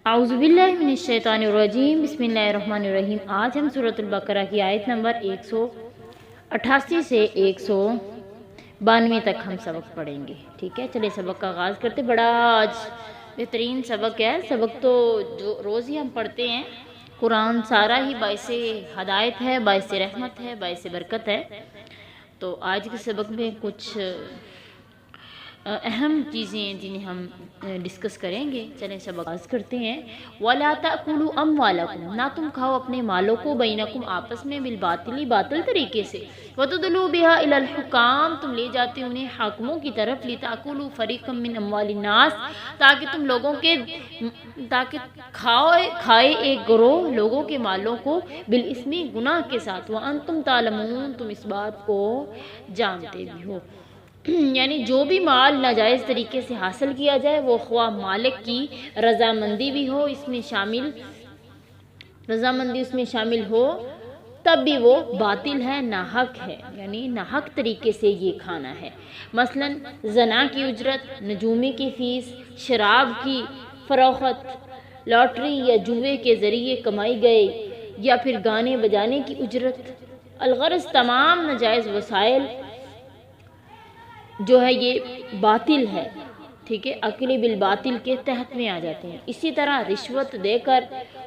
اعوذ باللہ من الشیطان الرجیم، بسم اللہ الرحمن الرحیم۔ آج ہم سورۃ البقرہ کی آیت نمبر 188 سے 192 تک ہم سبق پڑھیں گے، ٹھیک ہے؟ چلے سبق کا آغاز کرتے۔ بڑا آج بہترین سبق ہے، سبق تو جو روز ہی ہم پڑھتے ہیں، قرآن سارا ہی باعث ہدایت ہے، باعث رحمت ہے، باعث برکت ہے۔ تو آج کے سبق میں کچھ اہم چیزیں جنہیں ہم ڈسکس کریں گے، چلیں سبق آغاز کرتے ہیں۔ وَلَا تَأْكُلُوا أَمْوَالَكُمْ، نہ تم کھاؤ اپنے مالوں کو، بینکم آپس میں، بالباطل باطل طریقے سے، وَتُدْلُوا بِهَا إِلَى الْحُكَامِ، تم لے جاتے انہیں حاکموں کی طرف، لِتَأْكُلُوا فَرِيقًا مِّنْ أَمْوَالِ النَّاسِ، تاکہ تم لوگوں کے کھائے ایک گروہ لوگوں کے مالوں کو، بالاسم گناہ کے ساتھ، وَأَنْتُمْ تَعْلَمُونَ، تم اس بات کو جانتے بھی ہو۔ یعنی جو بھی مال ناجائز طریقے سے حاصل کیا جائے، وہ خواہ مالک کی رضامندی بھی ہو اس میں شامل ہو، تب بھی وہ باطل ہے، ناحق ہے، یعنی ناحق طریقے سے یہ کھانا ہے۔ مثلا زنا کی اجرت، نجومی کی فیس، شراب کی فروخت، لاٹری یا جوئے کے ذریعے کمائی گئے، یا پھر گانے بجانے کی اجرت، الغرض تمام ناجائز وسائل جو ہے یہ باطل ہے، ٹھیک ہے؟ اکل بالباطل کے تحت میں آ جاتے ہیں۔ اسی طرح رشوت دے کر،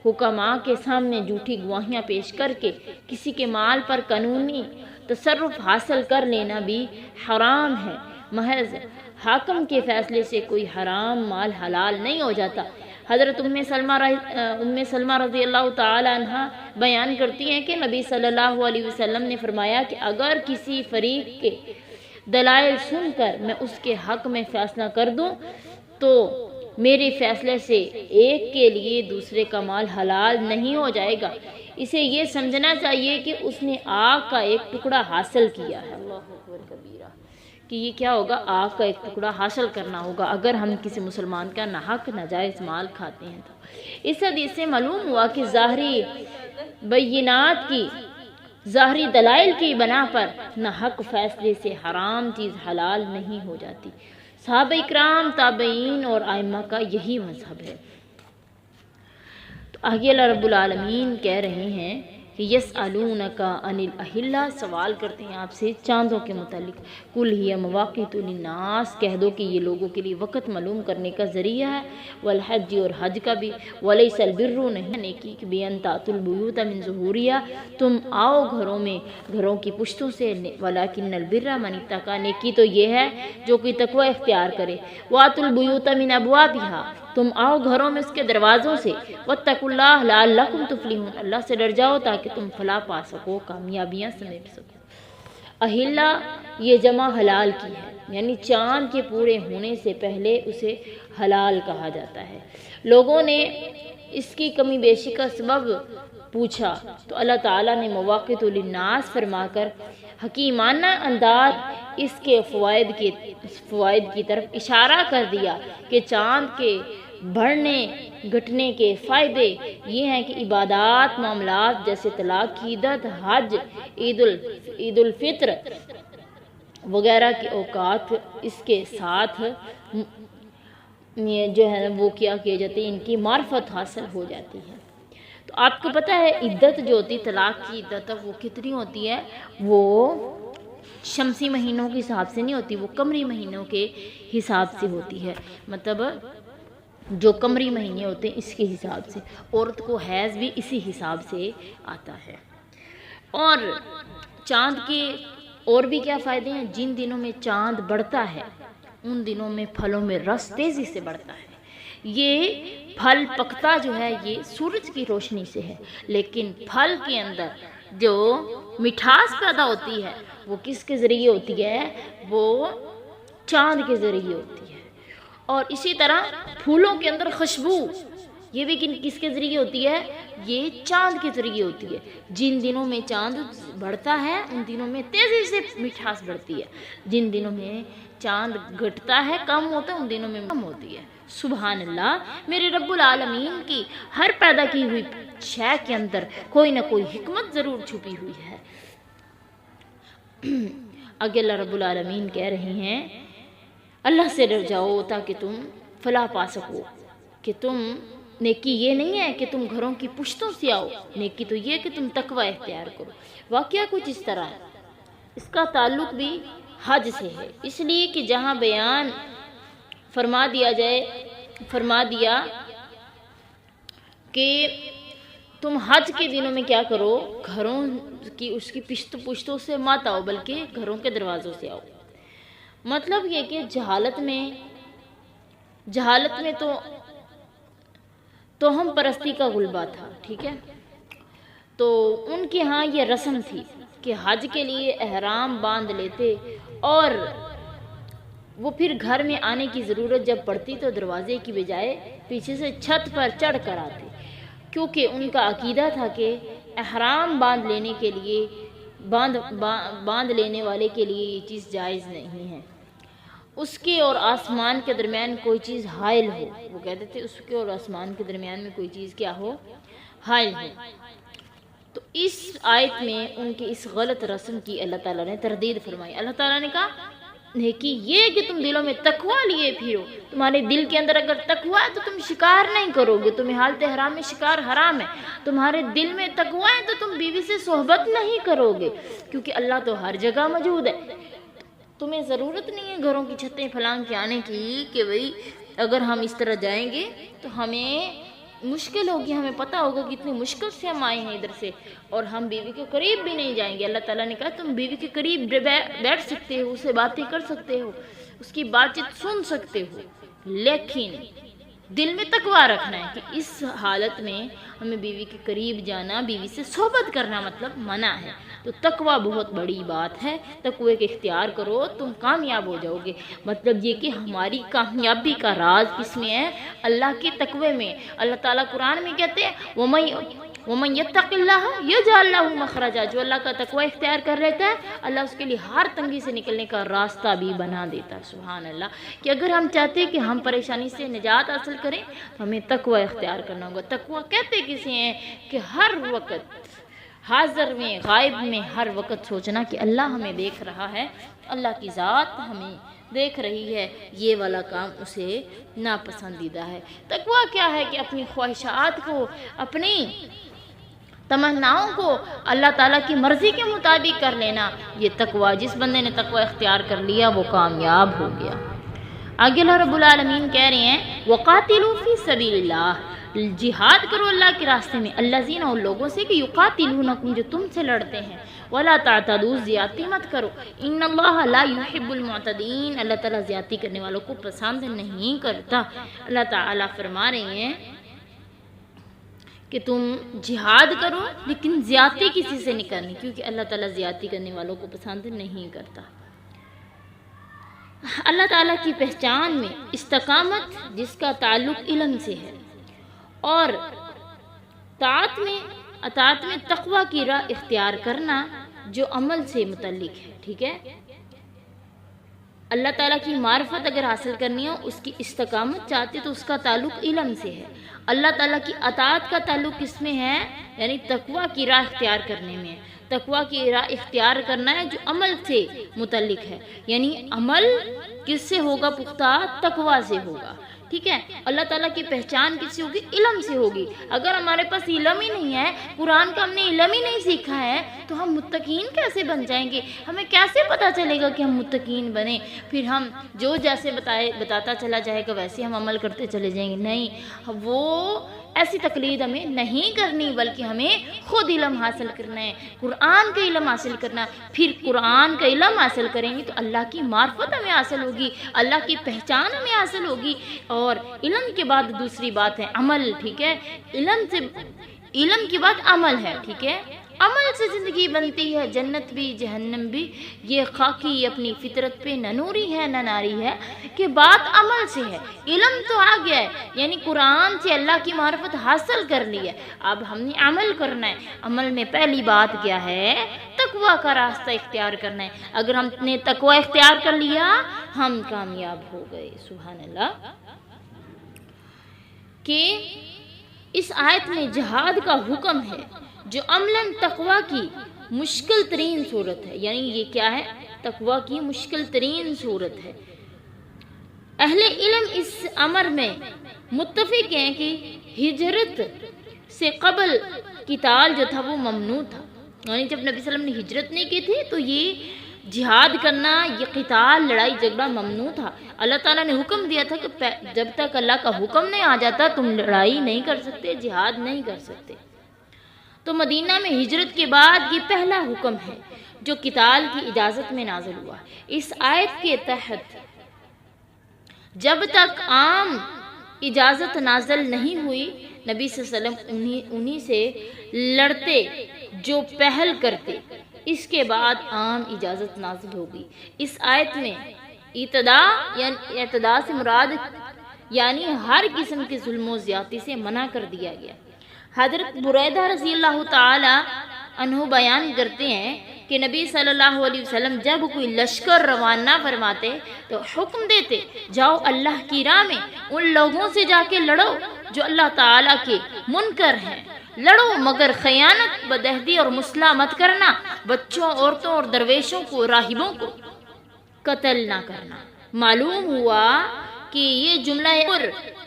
حکماء کے سامنے جھوٹی گواہیاں پیش کر کے کسی کے مال پر قانونی تصرف حاصل کر لینا بھی حرام ہے۔ محض حاکم کے فیصلے سے کوئی حرام مال حلال نہیں ہو جاتا۔ حضرت ام سلمہ رضی اللہ تعالی عنہ بیان کرتی ہیں کہ نبی صلی اللہ علیہ وسلم نے فرمایا کہ اگر کسی فریق کے دلائل سن کر میں اس کے حق میں فیصلہ کر دوں تو میرے فیصلے سے ایک کے لیے دوسرے کا مال حلال نہیں ہو جائے گا۔ اسے یہ سمجھنا چاہیے کہ اس نے آگ کا ایک ٹکڑا حاصل کیا ہے، اللہ اکبر کبیرہ، کہ یہ کیا ہوگا؟ آگ کا ایک ٹکڑا حاصل کرنا ہوگا اگر ہم کسی مسلمان کا ناحق ناجائز مال کھاتے ہیں تو۔ اس حدیث سے معلوم ہوا کہ ظاہری بینات کی، ظاہری دلائل کی بنا پر ناحق فیصلے سے حرام چیز حلال نہیں ہو جاتی۔ صحابہ اکرام، تابعین اور ائمہ کا یہی مذہب ہے۔ تو آگے اللہ رب العالمین کہہ رہے ہیں کہ یسألونک عن الاہلہ، سوال کرتے ہیں آپ سے چاندوں کے متعلق۔ قل ہی مواقیت للناس، کہہ دو کہ یہ لوگوں کے لیے وقت معلوم کرنے کا ذریعہ ہے، والحج، اور حج کا بھی، ولیس البر، نہیں نیکی کہ بان تأتوا البیوت من ظہورہا، تم آؤ گھروں میں گھروں کی پشتوں سے، ولکن البر من اتقی، نیکی تو یہ ہے جو کوئی تقوی اختیار کرے، واتوا البیوت من ابوابہا، تم آؤ گھروں میں اس کے دروازوں سے، واتقوا اللہ لعلکم تفلحون، اللہ سے ڈر جاؤ تاکہ تم فلاح پا سکو، کامیابیاں سمیٹ سکو۔ اہلہ یہ جمع حلال کی ہے، یعنی چاند کے پورے ہونے سے پہلے اسے حلال کہا جاتا ہے۔ لوگوں نے اس کی کمی بیشی کا سبب پوچھا تو اللہ تعالیٰ نے مواقیت للناس فرما کر حکیمانہ انداز اس کے فوائد کی طرف اشارہ کر دیا کہ چاند کے بڑھنے گھٹنے کے فائدے یہ ہیں کہ عبادات، معاملات جیسے طلاق کی عدت، حج، عید الفطر وغیرہ کے اوقات اس کے ساتھ جو ہے وہ کیا کیے جاتے ہیں، ان کی معرفت حاصل ہو جاتی ہے۔ تو آپ کو پتہ ہے عدت جو ہوتی، طلاق کی عدت، وہ کتنی ہوتی ہے؟ وہ شمسی مہینوں کے حساب سے نہیں ہوتی، وہ قمری مہینوں کے حساب سے ہوتی ہے، مطلب جو قمری مہینے ہوتے ہیں اس کے حساب سے۔ عورت کو حیض بھی اسی حساب سے آتا ہے۔ اور چاند کے اور بھی کیا فائدے ہیں؟ جن دنوں میں چاند بڑھتا ہے ان دنوں میں پھلوں میں رس تیزی سے بڑھتا ہے۔ یہ پھل پکتا جو ہے یہ سورج کی روشنی سے ہے، لیکن پھل کے اندر جو مٹھاس پیدا ہوتی ہے وہ کس کے ذریعے ہوتی ہے؟ وہ چاند کے ذریعے ہوتی ہے۔ اور اسی طرح پھولوں کے اندر خوشبو، یہ بھی کس کے ذریعے ہوتی ہے؟ یہ چاند کے ذریعے ہوتی ہے۔ جن دنوں میں چاند بڑھتا ہے ان دنوں میں تیزی سے مٹھاس بڑھتی ہے، جن دنوں میں چاند گھٹتا ہے، کم ہوتا ہے، ان دنوں میں کم ہوتی ہے۔ سبحان اللہ، میرے رب العالمین کی ہر پیدا کی ہوئی شے کے اندر کوئی نہ کوئی حکمت ضرور چھپی ہوئی ہے۔ آگے اللہ رب العالمین کہہ رہے ہیں اللہ سے ڈر جاؤ تاکہ تم فلاح پا سکو، کہ تم نیکی یہ نہیں ہے کہ تم گھروں کی پشتوں سے آؤ، نیکی تو یہ کہ تم تقوی اختیار کرو۔ واقعہ کچھ اس طرح ہے، اس کا تعلق بھی حج سے ہے، اس لیے کہ جہاں بیان فرما دیا کہ تم حج کے دنوں میں کیا کرو، گھروں کی اس کی پشتوں سے مت آؤ بلکہ گھروں کے دروازوں سے آؤ۔ مطلب یہ کہ جہالت میں تو ہم پرستی کا غلبہ تھا، ٹھیک ہے، تو ان کے ہاں یہ رسم تھی کہ حج کے لیے احرام باندھ لیتے اور وہ پھر گھر میں آنے کی ضرورت جب پڑتی تو دروازے کی بجائے پیچھے سے چھت پر چڑھ کر آتے، کیونکہ ان کا عقیدہ تھا کہ احرام باندھ لینے والے کے لیے یہ چیز جائز نہیں ہے، اس کے اور آسمان کے درمیان کوئی چیز حائل ہو، وہ کہتے تھے اس کے اور آسمان کے درمیان میں کوئی چیز کیا ہو، حائل ہو۔ تو اس آیت میں ان کی اس غلط رسم کی اللہ تعالیٰ نے تردید فرمائی۔ اللہ تعالیٰ نے کہا نیکی یہ کہ تم دلوں میں تقوی لیے پھرو، تمہارے دل کے اندر اگر تقوی ہے تو تم شکار نہیں کرو گے، تمہیں حالت احرام میں شکار حرام ہے، تمہارے دل میں تقوی ہے تو تم بیوی سے صحبت نہیں کرو گے، کیونکہ اللہ تو ہر جگہ موجود ہے، تمہیں ضرورت نہیں ہے گھروں کی چھتیں پھلانگ کے آنے کی کہ بھئی اگر ہم اس طرح جائیں گے تو ہمیں مشکل ہوگی، ہمیں پتہ ہوگا کہ اتنی مشکل سے ہم آئے ہیں ادھر سے، اور ہم بیوی کے قریب بھی نہیں جائیں گے۔ اللہ تعالیٰ نے کہا تم بیوی کے قریب بیٹھ سکتے ہو، اسے باتیں کر سکتے ہو، اس کی بات چیت سن سکتے ہو، لیکن دل میں تقوی رکھنا ہے کہ اس حالت میں ہمیں بیوی کے قریب جانا، بیوی سے صحبت کرنا مطلب منع ہے۔ تو تقوی بہت بڑی بات ہے، تقوی کے اختیار کرو تم کامیاب ہو جاؤ گے۔ مطلب یہ کہ ہماری کامیابی کا راز کس میں ہے؟ اللہ کے تقوی میں۔ اللہ تعالیٰ قرآن میں کہتے ہیں وَمَن يَتَّقِ اللَّهَ يَجْعَلْ لَهُ مَخْرَجًا، جو اللہ کا تقوی اختیار کر لیتا ہے اللہ اس کے لیے ہر تنگی سے نکلنے کا راستہ بھی بنا دیتا ہے۔ سبحان اللہ، کہ اگر ہم چاہتے ہیں کہ ہم پریشانی سے نجات حاصل کریں تو ہمیں تقوی اختیار کرنا ہوگا۔ تقوی کہتے کسے ہیں؟ کہ ہر وقت حاضر میں غائب میں ہر وقت سوچنا کہ اللہ ہمیں دیکھ رہا ہے، اللہ کی ذات ہمیں دیکھ رہی ہے، یہ والا کام اسے ناپسندیدہ ہے۔ تقوی کیا ہے؟ کہ اپنی خواہشات کو، اپنی تمناؤں کو اللہ تعالیٰ کی مرضی کے مطابق کر لینا، یہ تقوی، جس بندے نے تقوی اختیار کر لیا وہ کامیاب ہو گیا۔ آگے اللہ رب العالمین کہہ رہے ہیں وَقَاتِلُوا فِي سَبِيلِ اللَّهِ، جہاد کرو اللہ کے راستے میں، الذین، ان لوگوں سے کہ یقاتلونکم، جو تم سے لڑتے ہیں، وَلَا تَعْتَدُوا، زیادتی مت کرو، إِنَّ اللَّهَ لَا يُحِبُّ الْمُعْتَدِينَ، اللہ تعالیٰ زیادتی کرنے والوں کو پسند نہیں کرتا۔ اللہ تعالیٰ فرما رہے ہیں کہ تم جہاد کرو لیکن زیادتی کسی سے نہیں کرنی، کیونکہ اللہ تعالیٰ زیادتی کرنے والوں کو پسند نہیں کرتا۔ اللہ تعالیٰ کی پہچان میں استقامت، جس کا تعلق علم سے ہے، اور اطاعت میں تقوی کی راہ اختیار کرنا جو عمل سے متعلق ہے، ٹھیک ہے۔ اللہ تعالیٰ کی معرفت اگر حاصل کرنی ہو، اس کی استقامت چاہتے تو اس کا تعلق علم سے ہے۔ اللہ تعالیٰ کی اطاعت کا تعلق کس میں ہے؟ یعنی تقوی کی راہ اختیار کرنے میں۔ تقوی کی راہ اختیار کرنا ہے جو عمل سے متعلق ہے، یعنی عمل کس سے ہوگا پختہ؟ تقوی سے ہوگا، ٹھیک ہے۔ اللہ تعالیٰ کی پہچان کس سے ہوگی؟ علم سے ہوگی۔ اگر ہمارے پاس علم ہی نہیں ہے، قرآن کا ہم نے علم ہی نہیں سیکھا ہے، تو ہم متقین کیسے بن جائیں گے؟ ہمیں کیسے پتہ چلے گا کہ ہم متقین بنیں؟ پھر ہم جو جیسے بتاتا چلا جائے گا ویسے ہم عمل کرتے چلے جائیں گے؟ نہیں، وہ ایسی تقلید ہمیں نہیں کرنی، بلکہ ہمیں خود علم حاصل کرنا ہے، قرآن کا علم حاصل کرنا۔ پھر قرآن کا علم حاصل کریں گے تو اللہ کی معرفت ہمیں حاصل ہوگی، اللہ کی پہچان ہمیں حاصل ہوگی۔ اور علم کے بعد دوسری بات ہے عمل، ٹھیک ہے۔ علم کے بعد عمل ہے، ٹھیک ہے۔ عمل سے زندگی بنتی ہے، جنت بھی جہنم بھی، یہ خاکی اپنی فطرت پہ نہ نوری ہے نہ ناری ہے، کہ بات عمل سے ہے۔ علم تو آ گیا ہے، یعنی قرآن سے اللہ کی معرفت حاصل کر لی ہے، اب ہم نے عمل کرنا ہے۔ عمل میں پہلی بات کیا ہے؟ تقوی کا راستہ اختیار کرنا ہے۔ اگر ہم نے تقوی اختیار کر لیا ہم کامیاب ہو گئے۔ سبحان اللہ۔ کہ اس آیت میں جہاد کا حکم ہے جو عملاً تقوی کی مشکل ترین صورت ہے، یعنی یہ کیا ہے؟ تقوی کی مشکل ترین صورت ہے۔ اہل علم اس امر میں متفق ہیں کہ ہجرت سے قبل قتال جو تھا وہ ممنوع تھا، یعنی جب نبی صلی اللہ علیہ وسلم نے ہجرت نہیں کی تھی تو یہ جہاد کرنا، یہ قتال، لڑائی جھگڑا ممنوع تھا۔ اللہ تعالیٰ نے حکم دیا تھا کہ جب تک اللہ کا حکم نہیں آ جاتا تم لڑائی نہیں کر سکتے، جہاد نہیں کر سکتے۔ تو مدینہ میں ہجرت کے بعد یہ پہلا حکم ہے جو قتال کی اجازت میں نازل ہوا۔ اس آیت کے تحت جب تک عام اجازت نازل نہیں ہوئی، نبی صلی اللہ علیہ وسلم انہی سے لڑتے جو پہل کرتے، اس کے بعد عام اجازت نازل ہوگی۔ اس آیت میں اعتداء سے مراد یعنی ہر قسم کے ظلم و زیادتی سے منع کر دیا گیا۔ حضرت بریدہ رضی اللہ تعالی عنہ بیان کرتے ہیں کہ نبی صلی اللہ علیہ وسلم جب کوئی لشکر روانہ فرماتے تو حکم دیتے، جاؤ اللہ کی راہ میں ان لوگوں سے جا کے لڑو جو اللہ تعالیٰ کے منکر ہیں، لڑو مگر خیانت، بدعہدی اور مصلح مت کرنا، بچوں، عورتوں اور درویشوں کو، راہبوں کو قتل نہ کرنا۔ معلوم ہوا کہ یہ جملہ پر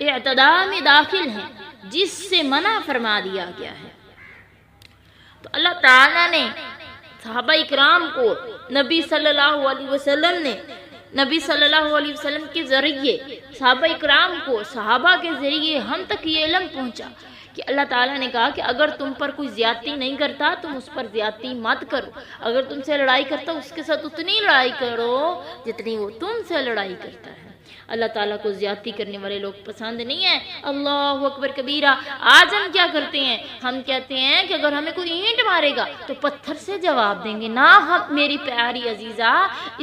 اعتداء میں داخل ہے جس سے منع فرما دیا گیا ہے۔ تو اللہ تعالیٰ نے صحابہ اکرام کو نبی صلی اللہ علیہ وسلم کے ذریعے، صحابہ اکرام کو صحابہ کے ذریعے ہم تک یہ علم پہنچا کہ اللہ تعالیٰ نے کہا کہ اگر تم پر کوئی زیادتی نہیں کرتا تم اس پر زیادتی مت کرو، اگر تم سے لڑائی کرتا اس کے ساتھ اتنی لڑائی کرو جتنی وہ تم سے لڑائی کرتا ہے۔ اللہ تعالیٰ کو زیادتی کرنے والے لوگ پسند نہیں ہیں۔ اللہ اکبر کبیرہ۔ آج ہم کیا کرتے ہیں؟ ہم کہتے ہیں کہ اگر ہمیں کوئی اینٹ مارے گا تو پتھر سے جواب دیں گے۔ نہ، میری پیاری عزیزہ،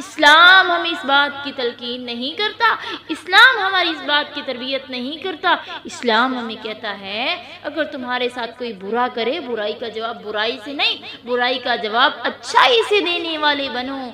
اسلام ہمیں اس بات کی تلقین نہیں کرتا، اسلام ہماری اس بات کی تربیت نہیں کرتا۔ اسلام ہمیں کہتا ہے اگر تمہارے ساتھ کوئی برا کرے، برائی کا جواب برائی سے نہیں، برائی کا جواب اچھائی سے دینے والے بنو۔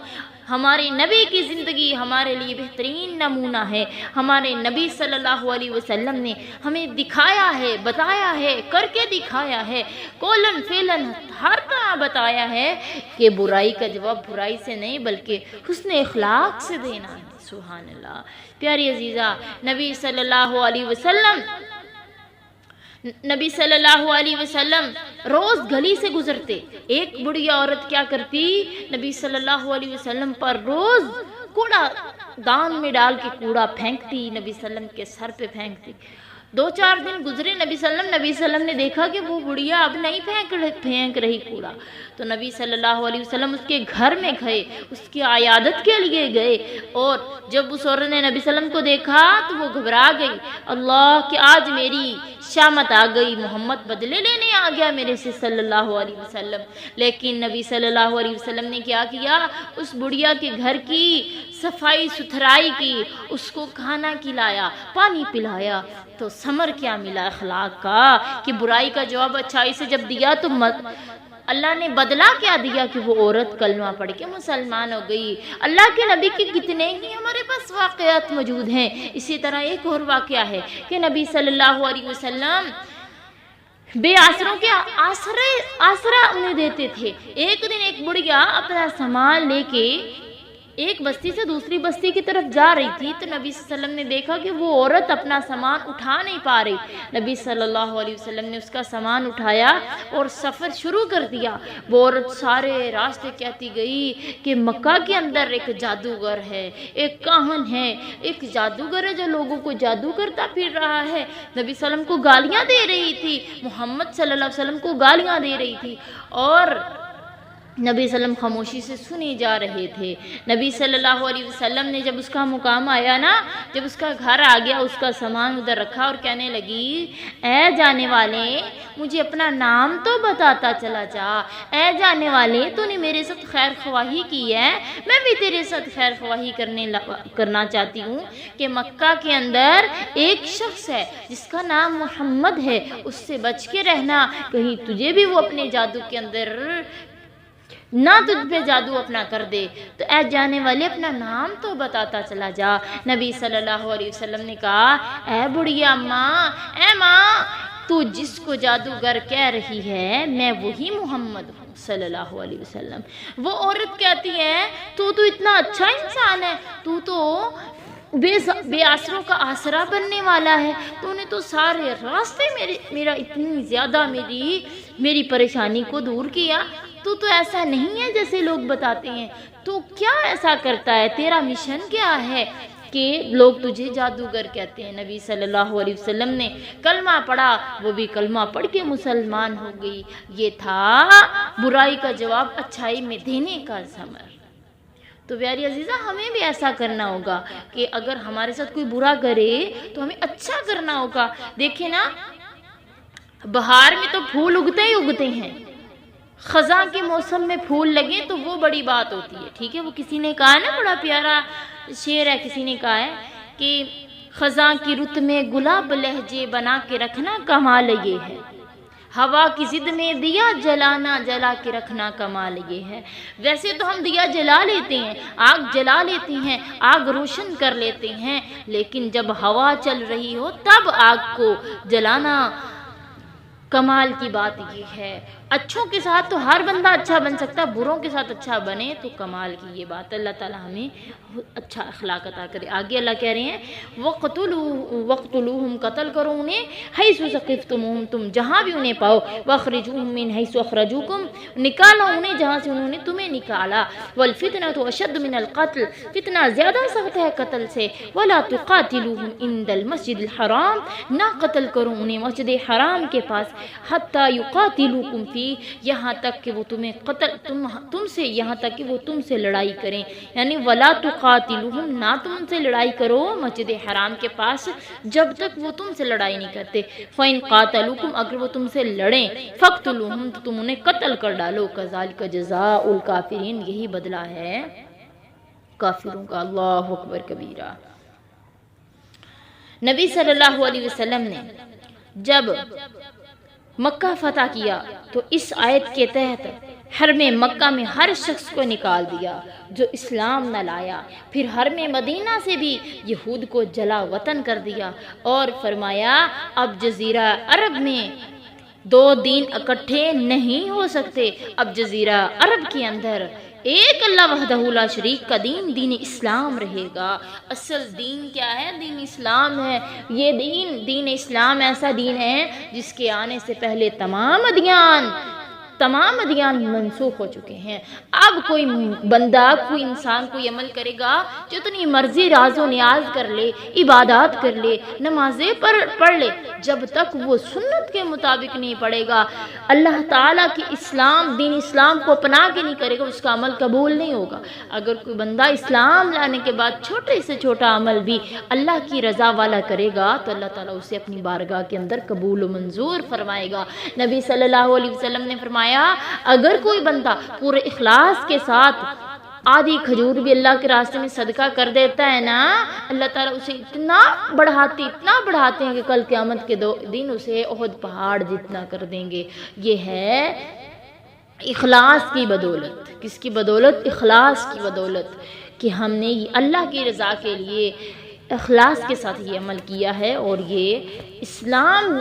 ہمارے نبی کی زندگی ہمارے لیے بہترین نمونہ ہے۔ ہمارے نبی صلی اللہ علیہ وسلم نے ہمیں دکھایا ہے، بتایا ہے، کر کے دکھایا ہے، قولن فعلن ہر طرح بتایا ہے کہ برائی کا جواب برائی سے نہیں بلکہ حسن اخلاق سے دینا ہے۔ سبحان اللہ۔ پیاری عزیزہ، نبی صلی اللہ علیہ وسلم روز گلی سے گزرتے، ایک بڑی عورت کیا کرتی؟ نبی صلی اللہ علیہ وسلم پر روز کوڑا دان میں ڈال کے کوڑا پھینکتی، نبی صلی اللہ علیہ وسلم کے سر پہ پھینکتی۔ 2-4 دن گزرے، نبی صلی اللہ علیہ وسلم نے دیکھا کہ وہ بڑھیا اب نہیں پھینک رہی کوڑا، تو نبی صلی اللہ علیہ وسلم اس کے گھر میں گئے، اس کی عیادت کے لیے گئے، اور جب اس عورت نے نبی صلی اللہ علیہ وسلم کو دیکھا تو وہ گھبرا گئی، اللہ کہ آج میری شامت آ گئی، محمد بدلے لینے آ گیا میرے سے صلی اللہ علیہ وسلم۔ لیکن نبی صلی اللہ علیہ وسلم نے کیا کیا؟ اس بڑھیا کے گھر کی صفائی ستھرائی کی، اس کو کھانا کھلایا، پانی پلایا، تو ثمر کیا ملا اخلاق کا کہ برائی کا جواب اچھائی سے جب دیا تو اللہ نے بدلہ کیا دیا کہ وہ عورت کلمہ پڑھ کے مسلمان ہو گئی۔ اللہ کے نبی کے کتنے ہی ہمارے پاس واقعات موجود ہیں۔ اسی طرح ایک اور واقعہ ہے کہ نبی صلی اللہ علیہ وسلم بے آسروں کے آسرا انہیں دیتے تھے۔ ایک دن ایک بڑھیا اپنا سامان لے کے ایک بستی سے دوسری بستی کی طرف جا رہی تھی، تو نبی صلی اللہ علیہ وسلم نے دیکھا کہ وہ عورت اپنا سامان اٹھا نہیں پا رہی۔ نبی صلی اللہ علیہ وسلم نے اس کا سامان اٹھایا اور سفر شروع کر دیا۔ وہ عورت سارے راستے کہتی گئی کہ مکہ کے اندر ایک جادوگر ہے، ایک کاہن ہے، ایک جادوگر ہے جو لوگوں کو جادو کرتا پھر رہا ہے۔ نبی صلی اللہ علیہ وسلم کو گالیاں دے رہی تھی، محمد صلی اللہ علیہ وسلم کو گالیاں دے رہی تھی، اور نبی صلی اللہ علیہ وسلم خاموشی سے سنی جا رہے تھے۔ نبی صلی اللہ علیہ وسلم نے جب اس کا مقام آیا نا، جب اس کا گھر آ گیا، اس کا سامان ادھر رکھا اور کہنے لگی، اے جانے والے مجھے اپنا نام تو بتاتا چلا جا، اے جانے والے تو نے میرے ساتھ خیر خواہی کی ہے، میں بھی تیرے ساتھ خیر خواہی کرنا چاہتی ہوں کہ مکہ کے اندر ایک شخص ہے جس کا نام محمد ہے، اس سے بچ کے رہنا، کہیں تجھے بھی وہ اپنے جادو کے اندر نہ تجھ پہ جادو اپنا کر دے، تو اے جانے والے اپنا نام تو بتاتا چلا جا۔ نبی صلی اللہ علیہ وسلم نے کہا، اے بڑھیا ماں، اے ماں، تو جس کو جادوگر کہہ رہی ہے میں وہی محمد ہوں صلی اللہ علیہ وسلم۔ وہ عورت کہتی ہے تو اتنا اچھا انسان ہے، تو بے آسروں کا آسرا بننے والا ہے. تو نے تو سارے راستے میرا اتنی زیادہ میری پریشانی کو دور کیا. تو ایسا نہیں ہے جیسے لوگ بتاتے ہیں. تو کیا ایسا کرتا ہے؟ تیرا مشن کیا ہے کہ لوگ تجھے جادوگر کہتے ہیں؟ نبی صلی اللہ علیہ وسلم نے کلمہ پڑھا، وہ بھی کلمہ پڑھ کے مسلمان ہو گئی. یہ تھا برائی کا جواب اچھائی میں دینے کا ثمر. تو پیاری عزیزہ، ہمیں بھی ایسا کرنا ہوگا کہ اگر ہمارے ساتھ کوئی برا کرے تو ہمیں اچھا کرنا ہوگا. دیکھیں نا، بہار میں تو پھول اگتے ہی اگتے ہیں. خزاں کے موسم میں پھول لگے تو وہ بڑی بات ہوتی ہے. ٹھیک ہے، وہ کسی نے کہا نا، بڑا پیارا شعر ہے، کسی نے کہا ہے کہ خزاں کی رت میں گلاب لہجے بنا کے رکھنا کمال یہ ہے، ہوا کی ضد میں دیا جلانا جلا کے رکھنا کمال یہ ہے. ویسے تو ہم دیا جلا لیتے ہیں، آگ جلا لیتے ہیں، آگ روشن کر لیتے ہیں، لیکن جب ہوا چل رہی ہو تب آگ کو جلانا کمال کی بات یہ ہے. اچھوں کے ساتھ تو ہر بندہ اچھا بن سکتا ہے، بروں کے ساتھ اچھا بنے تو کمال کی یہ بات. اللہ تعالیٰ ہمیں اچھا اخلاق عطا کرے. آگے اللہ کہہ رہے ہیں وَقْتُلُوهُمْ قتل کرو انہیں، حَيْثُ ثَقِفْتُمُوهُمْ تم جہاں بھی انہیں پاؤ، وَأَخْرِجُوهُمْ مِنْ حَيْثُ أَخْرَجُوكُمْ نکالا انہیں جہاں سے انہوں نے تمہیں نکالا. وَالْفِتْنَةُ أَشَدُّ مِنَ الْقَتْلِ فتنہ زیادہ سخت ہے قتل سے. وَلَا تُقَاتِلُوهُمْ عِنْدَ الْمَسْجِدِ الْحَرَامِ نہ قتل کرو انہیں مسجد حرام کے پاس. حَتَّى يُقَاتِلُوكُمْ فِيهِ یہاں تک کہ وہ تم سے یہاں تک کہ وہ تم سے لڑائی کریں. یعنی وَلَا تُقَاتِلُوهُمْ نہ تم ان سے لڑائی کرو مسجد حرام کے پاس جب تک وہ تم سے لڑائی نہیں کرتے. فَإِنْ قَاتَلُوكُمْ اگر وہ تم سے لڑیں فَاقْتُلُوهُمْ تو تم انہیں قتل کر ڈالو. كَذَلِكَ جَزَاءُ الْكَافِرِينَ یہی بدلہ ہے کافروں کا. اللہ اکبر کبیرہ. نبی صلی اللہ علیہ وسلم نے جب مکہ فتح کیا تو اس آیت کے تحت حرم مکہ میں ہر شخص کو نکال دیا جو اسلام نہ لایا. پھر حرم مدینہ سے بھی یہود کو جلا وطن کر دیا اور فرمایا اب جزیرہ عرب میں دو دین اکٹھے نہیں ہو سکتے. اب جزیرہ عرب کے اندر ایک اللہ وحدہ لا شریک کا دین اسلام رہے گا. اصل دین کیا ہے؟ دین اسلام ہے. یہ دین اسلام ایسا دین ہے جس کے آنے سے پہلے تمام ادیان منسوخ ہو چکے ہیں. اب کوئی بندہ، کوئی انسان کوئی عمل کرے گا جتنی مرضی راز و نیاز کر لے، عبادات کر لے، نمازیں پڑھ لے، جب تک وہ سنت کے مطابق نہیں پڑھے گا، اللہ تعالیٰ کی دین اسلام کو اپنا کے نہیں کرے گا، اس کا عمل قبول نہیں ہوگا. اگر کوئی بندہ اسلام لانے کے بعد چھوٹے سے چھوٹا عمل بھی اللہ کی رضا والا کرے گا تو اللہ تعالیٰ اسے اپنی بارگاہ کے اندر قبول و منظور فرمائے گا. نبی صلی اللہ علیہ وسلم نے فرمایا اگر کوئی بندہ پورے اخلاص کے ساتھ آدھی کھجور بھی اللہ کے راستے میں صدقہ کر دیتا ہے نا، اللہ تعالیٰ اسے اتنا بڑھاتے ہیں کہ کل قیامت کے دن اسے احد پہاڑ جتنا کر دیں گے. یہ ہے اخلاص کی بدولت. کس کی بدولت؟ اخلاص کی بدولت کہ ہم نے اللہ کی رضا کے لیے اخلاص کے ساتھ یہ عمل کیا ہے اور یہ اسلام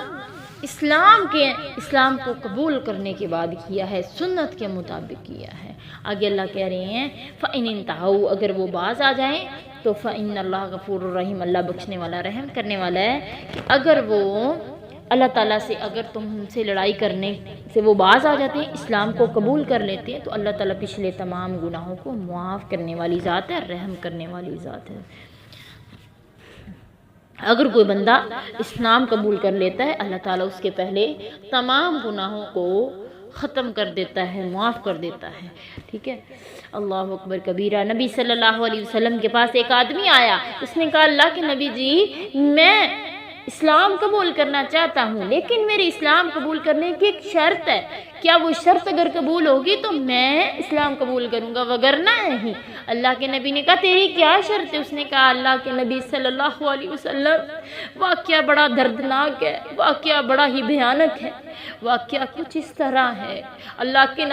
کو قبول کرنے کے بعد کیا ہے، سنت کے مطابق کیا ہے. آگے اللہ کہہ رہے ہیں فَإِنِ انْتَهَوْا اگر وہ باز آ جائیں تو فَإِنَّ اللَّهَ غَفُورٌ رَحِيمٌ اللہ بخشنے والا رحم کرنے والا ہے. کہ اگر وہ اللہ تعالیٰ سے اگر تم سے لڑائی کرنے سے وہ باز آ جاتے ہیں، اسلام کو قبول کر لیتے ہیں تو اللہ تعالیٰ پچھلے تمام گناہوں کو معاف کرنے والی ذات ہے، رحم کرنے والی ذات ہے. اگر کوئی بندہ اسلام قبول کر لیتا ہے اللہ تعالیٰ اس کے پہلے تمام گناہوں کو ختم کر دیتا ہے، معاف کر دیتا ہے. ٹھیک ہے، اللہ اکبر کبیرہ. نبی صلی اللہ علیہ وسلم کے پاس ایک آدمی آیا، اس نے کہا اللہ کے نبی جی میں اسلام قبول کرنا چاہتا ہوں لیکن میرے اسلام قبول کرنے کی ایک شرط ہے، کیا وہ شرط اگر قبول ہوگی تو میں اسلام قبول کروں گا وگرنہ نہیں؟ اللہ کے نبی نے کہا تیری کیا شرط ہے؟ اس نے کہا اللہ کے نبی صلی اللہ علیہ وسلم واقعہ بڑا دردناک ہے، واقعہ بڑا ہی بھیانک ہے. واقعہ کچھ اس طرح ہے، اللہ کے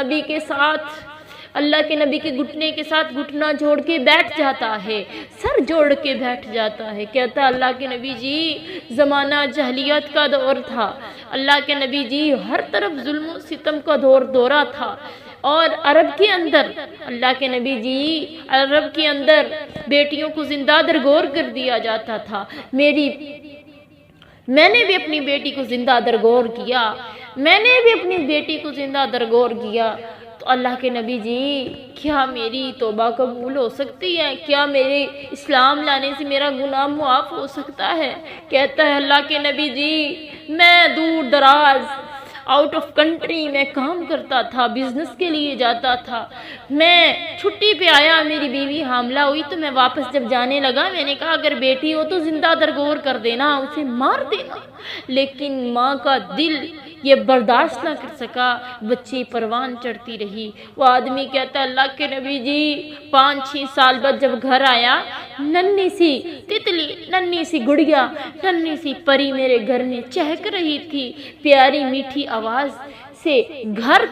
نبی کے گھٹنے کے ساتھ گھٹنا جوڑ کے بیٹھ جاتا ہے، سر جوڑ کے بیٹھ جاتا ہے. کہتا ہے اللہ کے نبی جی زمانہ جہلیت کا دور تھا، اللہ کے نبی جی ہر طرف ظلم و ستم کا دورہ تھا، اور عرب کے اندر اللہ کے نبی جی عرب کے اندر بیٹیوں کو زندہ درگور کر دیا جاتا تھا۔ میں نے بھی اپنی بیٹی کو زندہ درگور کیا، میں نے بھی اپنی بیٹی کو زندہ درگور کیا۔ تو اللہ کے نبی جی کیا میری توبہ قبول ہو سکتی ہے؟ کیا میرے اسلام لانے سے میرا گناہ معاف ہو سکتا ہے؟ کہتا ہے اللہ کے نبی جی میں دور دراز آؤٹ آف کنٹری میں کام کرتا تھا، بزنس کے لیے جاتا تھا، میں چھٹی پہ آیا، میری بیوی حاملہ ہوئی تو میں واپس جب جانے لگا میں نے کہا اگر بیٹی ہو تو زندہ درگور کر دینا، اسے مار دینا، لیکن ماں کا دل یہ برداشت نہ کر سکا، بچی پروان چڑھتی رہی۔ وہ آدمی کہتا ہے اللہ کے نبی جی 5-6 سال بعد جب گھر آیا، ننھی سی تتلی، ننھی سی گڑیا، ننھی سی پری میرے گھر میں چہک رہی تھی، پیاری میٹھی آواز سے گھر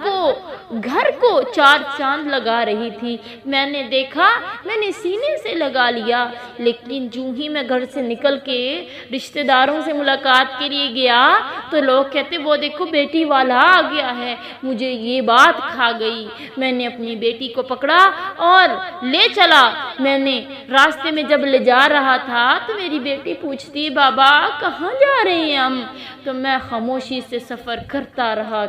کو 4 چاند لگا رہی تھی۔ میں نے دیکھا، میں نے سینے سے لگا لیا، لیکن جو ہی میں گھر سے نکل کے رشتہ داروں سے ملاقات کے لیے گیا تو لوگ کہتے وہ دیکھو بیٹی والا آ گیا ہے۔ مجھے یہ بات کھا گئی، میں نے اپنی بیٹی کو پکڑا اور لے چلا۔ میں نے راستے میں جب لے جا رہا تھا تو میری بیٹی پوچھتی بابا کہاں جا رہے ہیں ہم؟ تو میں خاموشی سے سفر کرتا رہا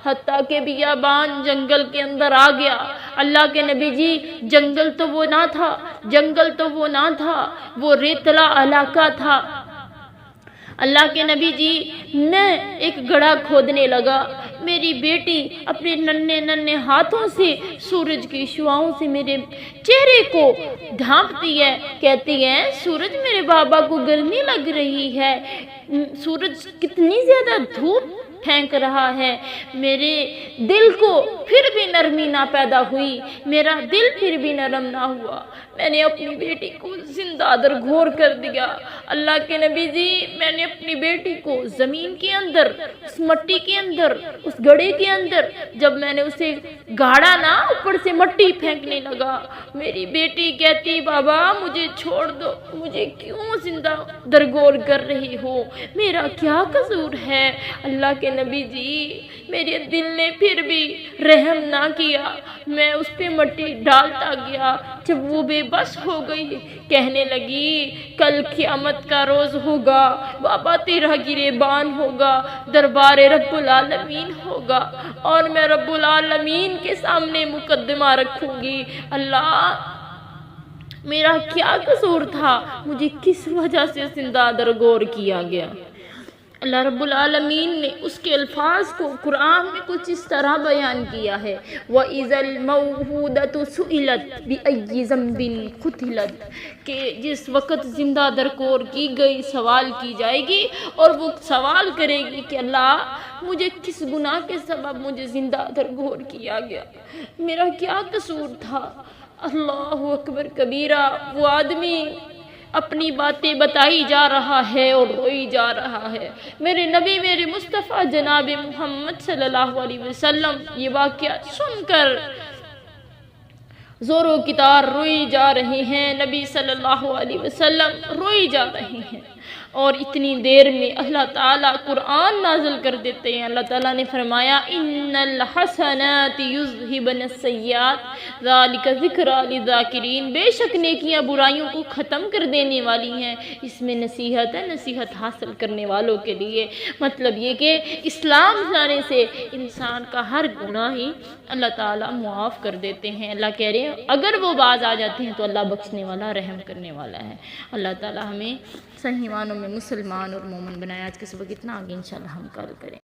حتیٰ کہ بیابان جنگل کے اندر آ گیا۔ اللہ کے نبی جی جنگل تو وہ نہ تھا، وہ ریتلا علاقہ تھا۔ اللہ کے نبی جی میں ایک گڑھا کھودنے لگا، میری بیٹی اپنے ننھے ہاتھوں سے سورج کی شعاؤں سے میرے چہرے کو ڈھانپتی ہے، کہتی ہے سورج میرے بابا کو گرمی لگ رہی ہے، سورج کتنی زیادہ دھوپ پھینک رہا ہے۔ میرے دل کو پھر بھی نرمی نہ پیدا ہوئی، میرا دل پھر بھی نرم نہ ہوا، میں نے اپنی بیٹی کو زندہ درگور کر دیا۔ اللہ کے نبی جی میں نے اپنی بیٹی کو زمین کے اندر، اس مٹی کے اندر، اس گڑھے کے اندر جب میں نے اسے گاڑا نا، اوپر سے مٹی پھینکنے لگا، میری بیٹی کہتی بابا مجھے چھوڑ دو، مجھے کیوں زندہ درگور کر رہی ہو، میرا کیا قصور ہے؟ اللہ کے نبی جی میرے دل نے پھر بھی رحم نہ کیا، میں اس پہ مٹی ڈالتا گیا، جب وہ بے بس ہو گئی کہنے لگی کل قیامت کا روز ہوگا، بابا تیرا گریبان ہوگا، دربار رب العالمین ہوگا اور میں رب العالمین کے سامنے مقدمہ رکھوں گی، اللہ میرا کیا قصور تھا، مجھے کس وجہ سے زندہ درگور کیا گیا؟ اللہ رب العالمین نے اس کے الفاظ کو قرآن میں کچھ اس طرح بیان کیا ہے وَإِذَا الْمَوْءُودَةُ سُئِلَتْ بِأَيِّ ذَنبٍ قُتِلَتْ، کہ جس وقت زندہ درگور کی گئی سوال کی جائے گی اور وہ سوال کرے گی کہ اللہ مجھے کس گناہ کے سبب مجھے زندہ درگور کیا گیا، میرا کیا قصور تھا؟ اللہ اکبر کبیرہ، وہ آدمی اپنی باتیں بتائی جا رہا ہے اور روئی جا رہا ہے۔ میرے نبی میرے مصطفیٰ جناب محمد صلی اللہ علیہ وسلم یہ واقعہ سن کر زور و کتار روئی جا رہے ہیں، نبی صلی اللہ علیہ وسلم روئی جا رہے ہیں، اور اتنی دیر میں اللہ تعالیٰ قرآن نازل کر دیتے ہیں۔ اللہ تعالیٰ نے فرمایا ان الحسنات یذہبن السیئات ذالک ذکریٰ للذاکرین، بے شک نیکیاں برائیوں کو ختم کر دینے والی ہیں، اس میں نصیحت ہے، نصیحت حاصل کرنے والوں کے لیے۔ مطلب یہ کہ اسلام لانے سے انسان کا ہر گناہ ہی اللہ تعالیٰ معاف کر دیتے ہیں۔ اللہ کہہ رہے ہیں اگر وہ باز آ جاتے ہیں تو اللہ بخشنے والا، رحم کرنے والا ہے۔ اللہ تعالیٰ ہمیں صحیح معنوں میں مسلمان اور مومن بنایا۔ آج کے سبق اتنا، آگے انشاءاللہ ہم کل کریں۔